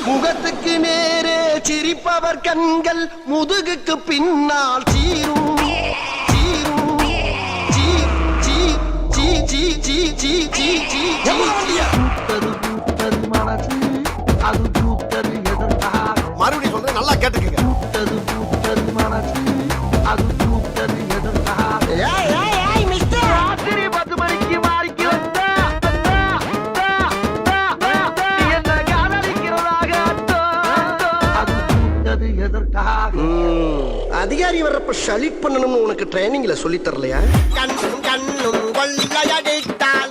முகத்துக்கு நேரே சிரிப்பவர் கண்கள் முதுகுக்கு பின்னால் சீரும் சீரும் சீ சீ சீ சீ சீ சீ சீ சீ பூத்தது மனசு அது பூத்தது எதற்காக மறுபடியும் சொல்றேன் நல்லா கேட்டுக்கங்க பூத்தது மனசு அது பூத்தது எதற்காக ராத்திரி 10 மணிக்கு மாறிக்கு வந்தா என்ன காதலிக்கிறதாக அது பூத்தது எதற்காக அதிகாரி வர்றப்ப ஷலிட் பண்ணணும்னு உனக்கு ட்ரைனிங்ல சொல்லி தரலையா கண்ணும் கண்ணும் கொள்ளையடித்தார்